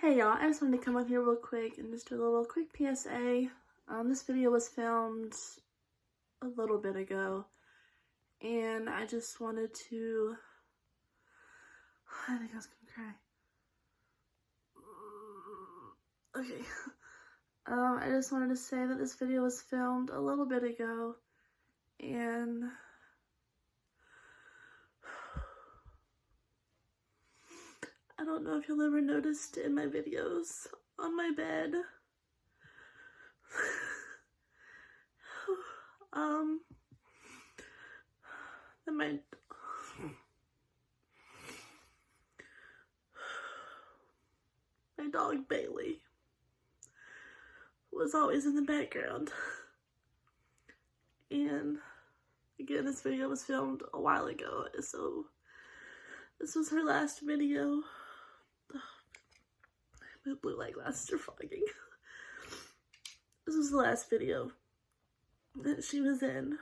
Hey y'all, I just wanted to come up here real quick and just do a little quick PSA. This video was filmed a little bit ago, and I just wanted to, I think I was gonna cry. Okay. I just wanted to say that this video was filmed a little bit ago, and I don't know if you'll ever noticed in my videos on my bed. That my dog Bailey was always in the background. And again, this video was filmed a while ago, so this was her last video. My blue light glasses are fogging. This was the last video that she was in.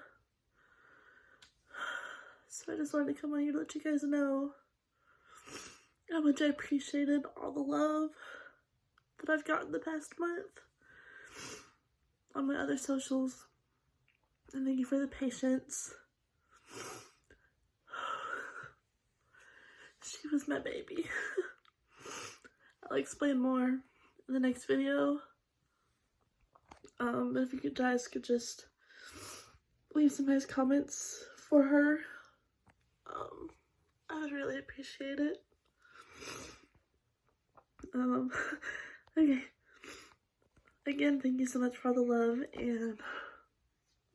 So I just wanted to come on here to let you guys know how much I appreciated all the love that I've gotten the past month on my other socials. And thank you for the patience. She was my baby. I'll explain more in the next video. But if you guys could just leave some nice comments for her, I would really appreciate it. Okay. Again, thank you so much for all the love, and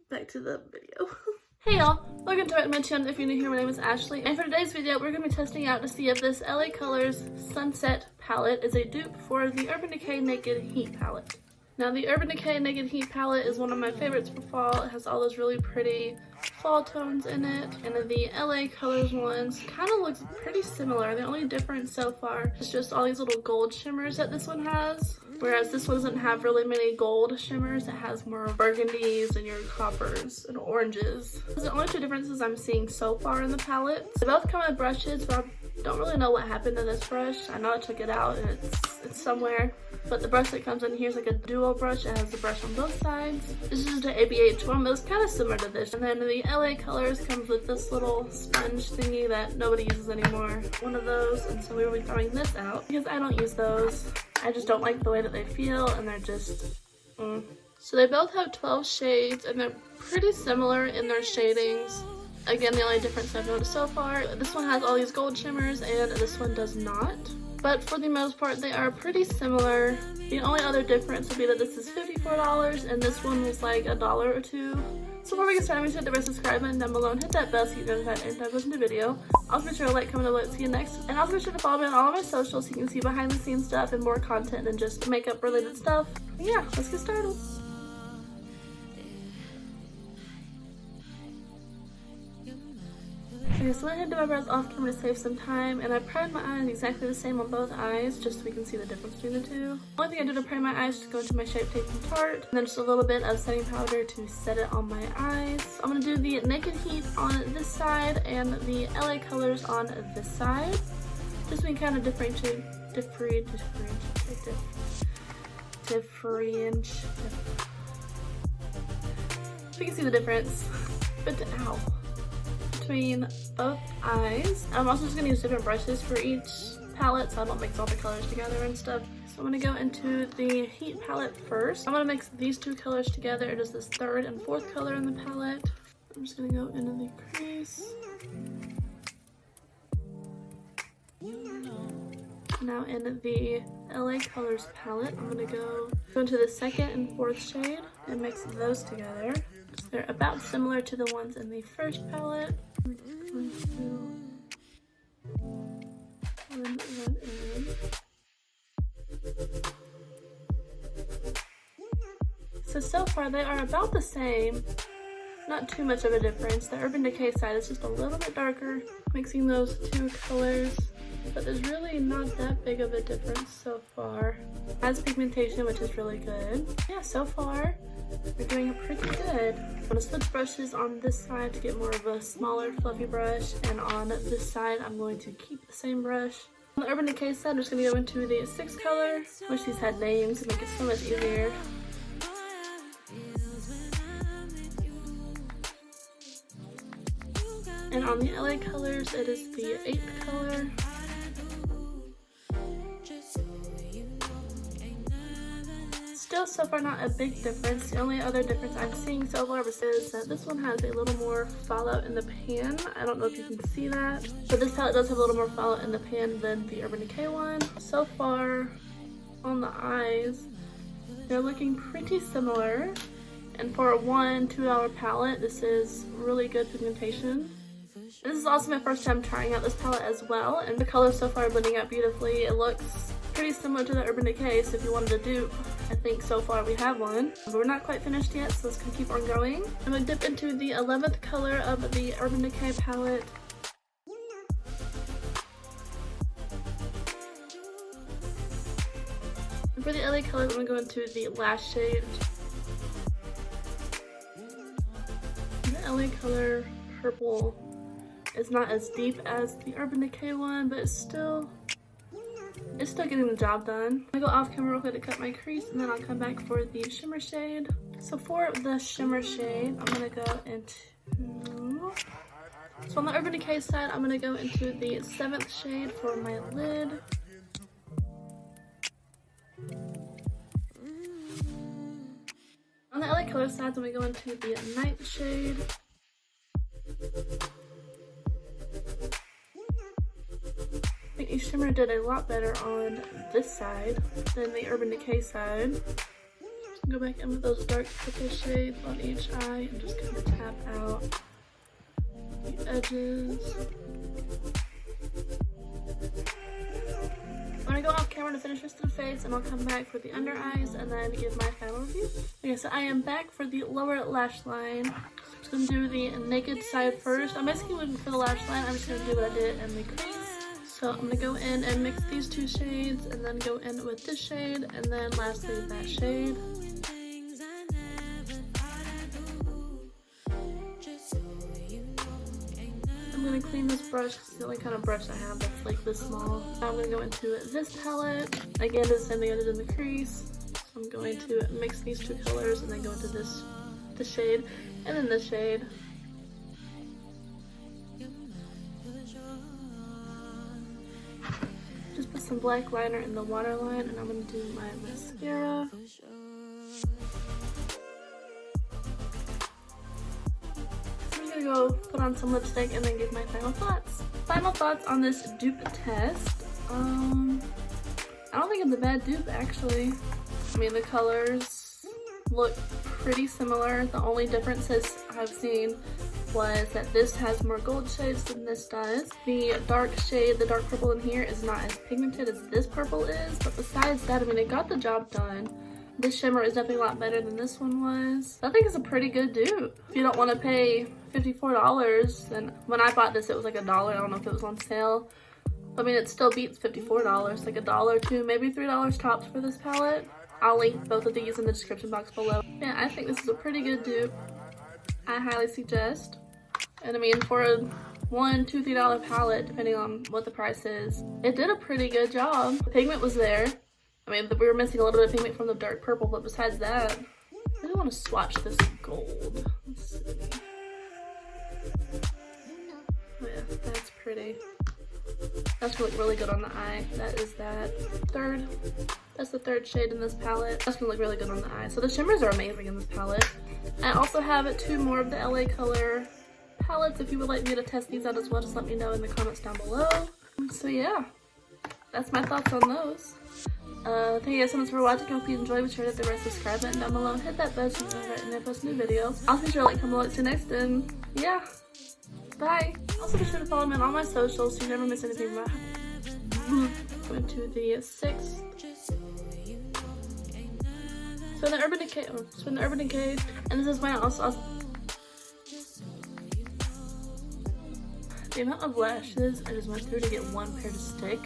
back to the video. Hey y'all, welcome to my channel. If you're new here, my name is Ashley, and for today's video, we're going to be testing out to see if this LA Colors Sunset palette is a dupe for the Urban Decay Naked Heat palette. Now, the Urban Decay Naked Heat palette is one of my favorites for fall. It has all those really pretty fall tones in it, and the LA Colors ones kind of looks pretty similar. The only difference so far is just all these little gold shimmers that this one has, whereas this one doesn't have really many gold shimmers. It has more burgundies and your coppers and oranges. Those are the only two differences I'm seeing so far in the palette. They both come with brushes, but I don't really know what happened to this brush. I know I took it out and it's somewhere. But the brush that comes in here is like a dual brush. It has the brush on both sides. This is just an ABH one, but it's kind of similar to this. And then the LA Colors comes with this little sponge thingy that nobody uses anymore. One of those, and so we will be throwing this out because I don't use those. I just don't like the way that they feel, and they're just, So they both have 12 shades, and they're pretty similar in their shadings. Again, the only difference I've noticed so far, this one has all these gold shimmers, and this one does not. But for the most part, they are pretty similar. The only other difference would be that this is $54 and this one was like $1 or $2. So before we get started, make sure to hit the red subscribe button down below and hit that bell so you get notified anytime I post a new video. Also be sure to like, comment, and see you next. And also be sure to follow me on all of my socials so you can see behind the scenes stuff and more content than just makeup related stuff. But yeah, let's get started. Okay, so I went ahead and did my brows off camera to save some time, and I primed my eyes exactly the same on both eyes, just so we can see the difference between the two. The only thing I do to prime my eyes is go into my Shape Tape from Tarte, and then just a little bit of setting powder to set it on my eyes. So I'm going to do the Naked Heat on this side and the LA Colors on this side. Just so we can kind of differentiate. So we can see the difference. But ow. Between both eyes. I'm also just going to use different brushes for each palette so I don't mix all the colors together and stuff. So I'm going to go into the Heat palette first. I'm going to mix these two colors together. It is this third and fourth color in the palette. I'm just going to go into the crease. Now in the LA Colors palette, I'm going to go into the second and fourth shade and mix those together. So they're about similar to the ones in the first palette. So far they are about the same. Not too much of a difference. The Urban Decay side is just a little bit darker, mixing those two colors. But there's really not that big of a difference so far. It has pigmentation, which is really good. Yeah, so far we're doing pretty good. I'm going to switch brushes on this side to get more of a smaller fluffy brush, and on this side I'm going to keep the same brush On the Urban Decay side, I'm just going to go into the 6 color. Wish these had names to make it so much easier. And on the LA colors, it is the 8th color. Still so far not a big difference. The only other difference I'm seeing so far is that this one has a little more fallout in the pan. I don't know if you can see that, but this palette does have a little more fallout in the pan than the Urban Decay one. So far on the eyes, they're looking pretty similar. And for a $1-2 palette, this is really good pigmentation. This is also my first time trying out this palette as well, and the colors so far are blending out beautifully. It looks pretty similar to the Urban Decay, so if you wanted to dupe, I think so far we have one. But we're not quite finished yet, so let's keep on going. I'm going to dip into the 11th color of the Urban Decay palette. And for the LA color, I'm going to go into the last shade. The LA color, purple, is not as deep as the Urban Decay one, but it's still getting the job done. I'm gonna go off camera real quick to cut my crease, and then I'll come back for the shimmer shade. So for the shimmer shade, I'm gonna go into, so on the Urban Decay side, I'm gonna go into the 7th shade for my lid. On the LA color side, I'm gonna go into the 9th shade. I think the shimmer did a lot better on this side than the Urban Decay side. Just go back in with those dark purple shades on each eye and just kind of tap out the edges. I'm gonna go off camera to finish the rest of the face, and I'll come back for the under eyes and then give my final review. Okay, so I am back for the lower lash line. I'm just gonna do the naked side first. I'm basically looking for the lash line. I'm just gonna do what I did in the crease. So I'm gonna go in and mix these 2 shades, and then go in with this shade, and then lastly that shade. I'm gonna clean this brush. It's the only kind of brush I have that's like this small. Now I'm gonna go into this palette. Again, the same thing I did in the crease. So I'm going to mix these 2 colors and then go into this shade, and then this shade. Just put some black liner in the waterline, and I'm going to do my mascara. So I'm going to go put on some lipstick and then give my final thoughts. Final thoughts on this dupe test. I don't think it's a bad dupe, actually. I mean, the colors look pretty similar. The only differences I've seen was that this has more gold shades than this does. The dark shade, the dark purple in here, is not as pigmented as this purple is, but besides that, I mean, it got the job done. This shimmer is definitely a lot better than this one was. I think it's a pretty good dupe. If you don't want to pay $54, and when I bought this, it was like $1. I don't know if it was on sale. I mean, it still beats $54, like $1, $2, maybe $3 tops for this palette. I'll link both of these in the description box below. Yeah, I think this is a pretty good dupe. I highly suggest. And I mean, for a $1, $2, $3 palette, depending on what the price is, it did a pretty good job. The pigment was there. I mean, we were missing a little bit of pigment from the dark purple, but besides that, I really want to swatch this gold. Let's see. Oh yeah, that's pretty. That's gonna look really good on the eye. That is that's the 3rd shade in this palette. That's gonna look really good on the eye. So the shimmers are amazing in this palette. I also have 2 more of the LA color palettes. If you would like me to test these out as well, just let me know in the comments down below. So yeah, that's my thoughts on those. Thank you guys so much for watching. I hope you enjoyed. Be sure to hit the red subscribe button down below. Hit that bell so you know when I post new videos. Also be sure to like, comment, see you next, and yeah, bye. Also be sure to follow me on all my socials so you never miss anything about going to the 6th. So in the Urban Decay, and this is my also. The amount of lashes I just went through to get one pair to stick